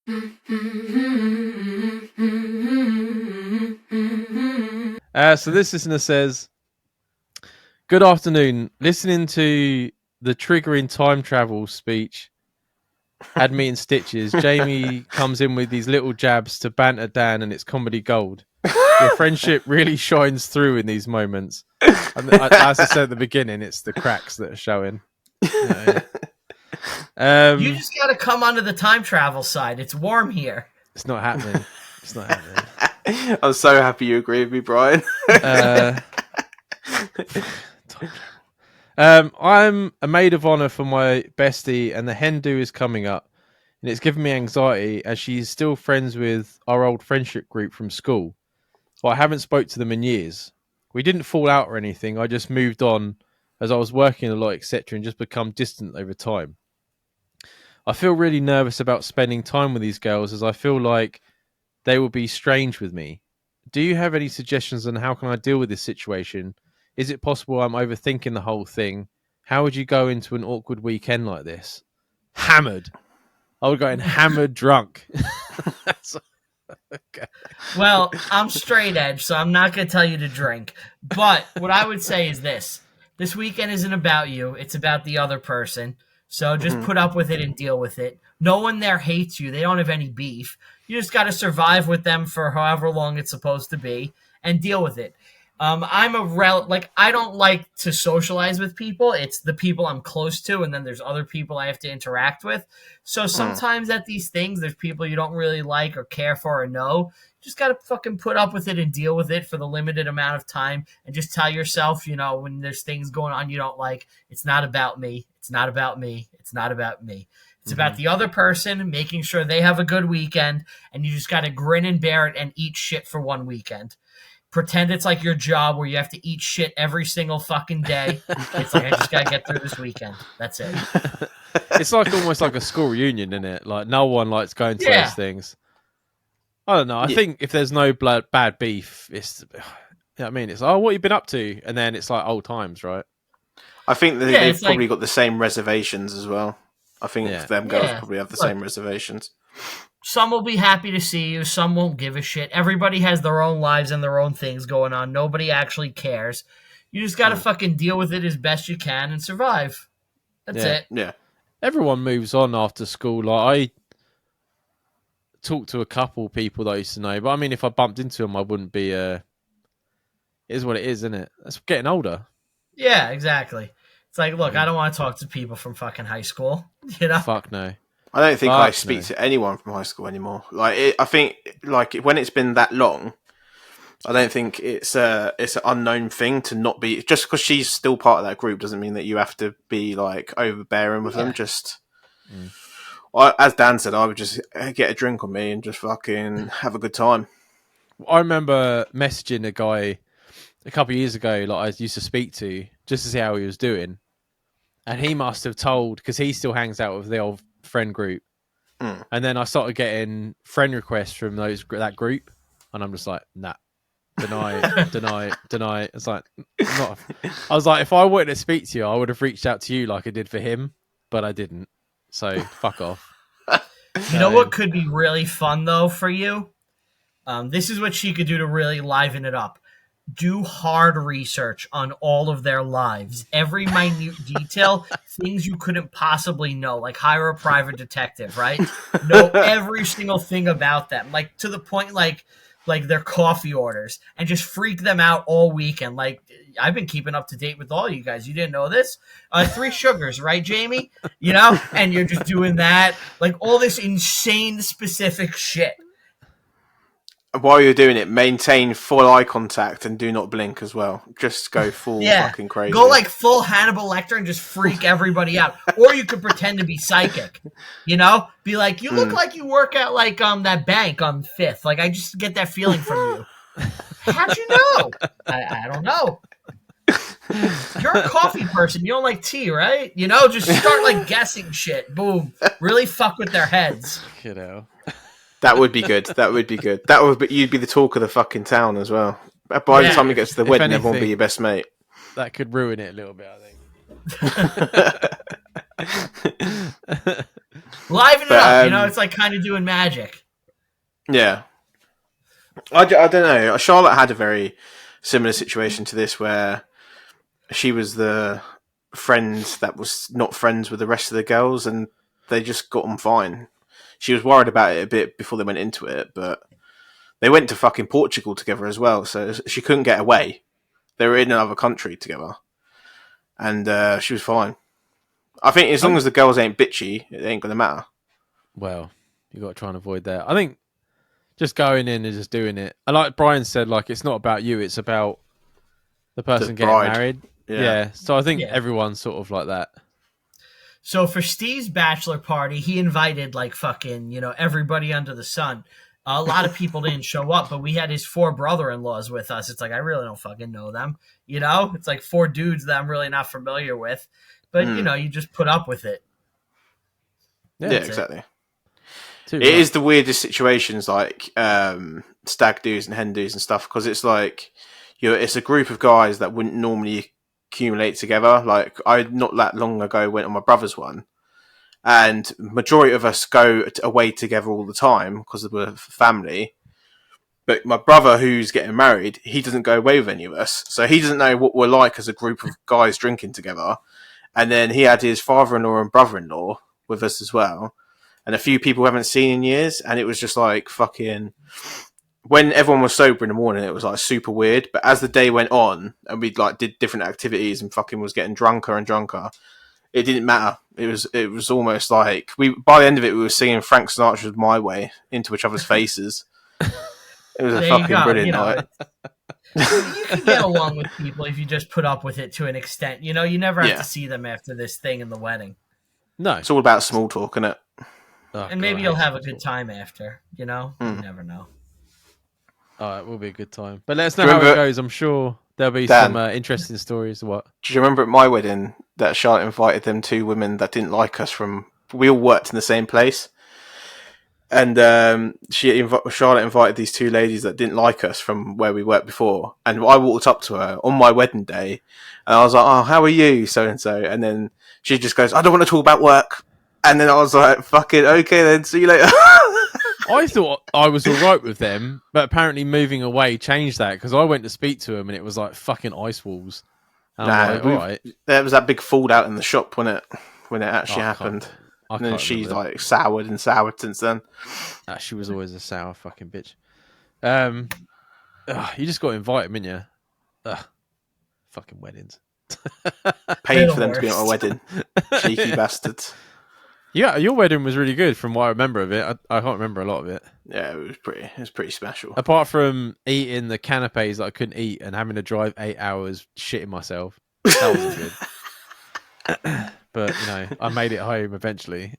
So this listener says, "Good afternoon. Listening to the triggering time travel speech had me in stitches. Jamie comes in with these little jabs to banter Dan, and it's comedy gold. Your friendship really shines through in these moments. As I said at the beginning, it's the cracks that are showing. You just got to come onto the time travel side. It's warm here. It's not happening. It's not happening. I'm so happy you agree with me, Brian. I'm a maid of honor for my bestie, and the hen do is coming up, and it's giving me anxiety as she's still friends with our old friendship group from school. Well, I haven't spoke to them in years. We didn't fall out or anything. I just moved on as I was working a lot, etc., and just become distant over time. I feel really nervous about spending time with these girls as I feel like they will be strange with me. Do you have any suggestions on how can I deal with this situation? Is it possible I'm overthinking the whole thing? How would you go into an awkward weekend like this? Hammered. I would go in hammered drunk. Okay. Well, I'm straight edge, so I'm not going to tell you to drink. But what I would say is this. This weekend isn't about you. It's about the other person. So just put up with it and deal with it. No one there hates you. They don't have any beef. You just got to survive with them for however long it's supposed to be and deal with it. I don't like to socialize with people. It's the people I'm close to, and then there's other people I have to interact with. So sometimes at these things, there's people you don't really like or care for or know. You just got to fucking put up with it and deal with it for the limited amount of time and just tell yourself, when there's things going on you don't like, it's not about me. It's not about me. It's not about me. It's about the other person, making sure they have a good weekend, and you just got to grin and bear it and eat shit for one weekend. Pretend it's like your job where you have to eat shit every single fucking day. It's like, I just got to get through this weekend. That's it. It's like almost like a school reunion, isn't it? Like no one likes going to those things. I don't know. I think if there's no bad beef, it's, I mean, it's, what you been up to? And then it's like old times, right? I think they've probably got the same reservations as well. I think them girls probably have the same reservations. Some will be happy to see you. Some won't give a shit. Everybody has their own lives and their own things going on. Nobody actually cares. You just got to fucking deal with it as best you can and survive. That's it. Yeah. Everyone moves on after school. Like, I talked to a couple people that I used to know, but I mean, if I bumped into them, I wouldn't be, it is what it is, isn't it? That's getting older. Yeah, exactly. It's like, look, I don't want to talk to people from fucking high school. Fuck no. I don't think I speak to anyone from high school anymore. I think when it's been that long, I don't think it's an unknown thing to not be. Just because she's still part of that group doesn't mean that you have to be like overbearing with them. Just as Dan said, I would just get a drink on me and just fucking have a good time. I remember messaging a guy a couple of years ago, like I used to speak to, just to see how he was doing, and he must have told, because he still hangs out with the old friend group, and then I started getting friend requests from that group, and I'm just like, nah, deny. It's like, not. I was like, if I wanted to speak to you, I would have reached out to you like I did for him, but I didn't. So fuck off. You know what could be really fun though for you? This is what she could do to really liven it up. Do hard research on all of their lives. Every minute detail, things you couldn't possibly know, like hire a private detective, right? Know every single thing about them, like to the point like their coffee orders, and just freak them out all weekend. Like, I've been keeping up to date with all you guys. You didn't know this? 3 sugars, right, Jamie? And you're just doing that, like all this insane specific shit. While you're doing it, maintain full eye contact and do not blink as well. Just go full fucking crazy. Go like full Hannibal Lecter and just freak everybody out. Or you could pretend to be psychic. Be like, you look like you work at like that bank on 5th. Like, I just get that feeling from you. How'd you know? I don't know. You're a coffee person. You don't like tea, right? Just start like guessing shit. Boom. Really fuck with their heads. That would be good. You'd be the talk of the fucking town as well. By the time it gets to the wedding, everyone will be your best mate. That could ruin it a little bit, I think. Liven it But, up, you know. It's like kind of doing magic. Yeah. I don't know. Charlotte had a very similar situation to this where she was the friend that was not friends with the rest of the girls, and they just got on fine. She was worried about it a bit before they went into it, but they went to fucking Portugal together as well, so she couldn't get away. They were in another country together, and she was fine. I think as long as the girls ain't bitchy, it ain't gonna matter. Well, you got to try and avoid that. I think just going in and just doing it. And like Brian said, like it's not about you; it's about the person getting bride. married. Yeah. Yeah. So I think Yeah. everyone's sort of like that. So for Steve's bachelor party, he invited like fucking, you know, everybody under the sun. A lot of people didn't show up, but we had his 4 brother-in-laws with us. It's like, I really don't fucking know them. You know, it's like 4 dudes that I'm really not familiar with. But, you know, you just put up with it. Yeah, That's it. exactly. Too It right. is the weirdest situations, like stag do's and hen do's and stuff, because it's like it's a group of guys that wouldn't normally accumulate together. Like I not that long ago went on my brother's one, and majority of us go away together all the time because of the family. But my brother, who's getting married, he doesn't go away with any of us, so he doesn't know what we're like as a group of guys drinking together. And then he had his father-in-law and brother-in-law with us as well, and a few people we haven't seen in years, and it was just like fucking. When everyone was sober in the morning, it was like super weird. But as the day went on, and we like did different activities, and fucking was getting drunker and drunker, it didn't matter. It was almost like by the end of it, we were singing Frank Sinatra's "My Way" into each other's faces. It was a There you fucking go, brilliant you know, night. you can get along with people if you just put up with it to an extent. You know, you never have Yeah. to see them after this thing in the wedding. No. It's all about small talk, isn't it? Oh, And God, maybe I you'll hate have a small good talk. time after, you know? You never know. Oh, it will be a good time. But let us know Do you how it remember- goes. I'm sure there'll be Dan. some interesting stories. What? Do you remember at my wedding that Charlotte invited them 2 women that didn't like us from? We all worked in the same place, and Charlotte invited these 2 ladies that didn't like us from where we worked before. And I walked up to her on my wedding day, and I was like, "Oh, how are you, so and so?" And then she just goes, "I don't want to talk about work." And then I was like, "Fucking okay, then see you later." I thought I was all right with them, but apparently moving away changed that because I went to speak to them and it was like fucking ice walls. And I'm like, all right. There was that big fallout in the shop when it actually I happened. can't And then she's remember like soured and soured since then. that. She was always a sour fucking bitch. You just got to invite them, didn't you? Fucking weddings. Paid They're for them the to be at my worst. wedding. Cheeky bastards. Yeah, your wedding was really good from what I remember of it. I can't remember a lot of it. Yeah, it was pretty special. Apart from eating the canapes that I couldn't eat and having to drive 8 hours shitting myself. That wasn't good. But, you know, I made it home eventually.